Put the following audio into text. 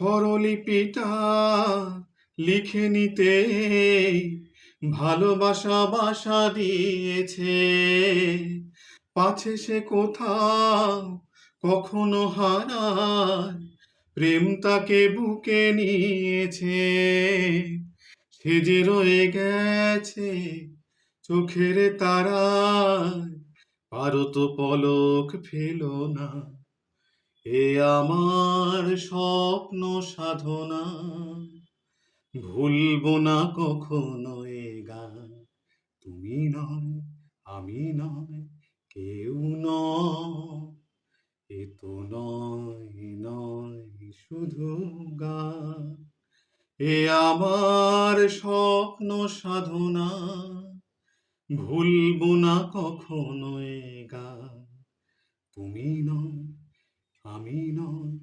স্বরলিপিটা লিখে নিতে ভালোবাসা বাসা দিয়েছে, পাছে সে কোথাও কখনো হারায়, প্রেম তাকে বুকে নিয়েছে। সে যে রয়ে গেছে চোখের তারায়, পারত পলক ফেলো না। এ আমার স্বপ্ন সাধনা, ভুলবো না কখনো এ গান। তুমি নয়, আমি নয়, কেউ নয়, এ তো নয় নয় শুধু গান। এ আমার স্বপ্ন সাধনা, ভুলবো না কখনো এ গান। তুমি নয়, আমি নয়,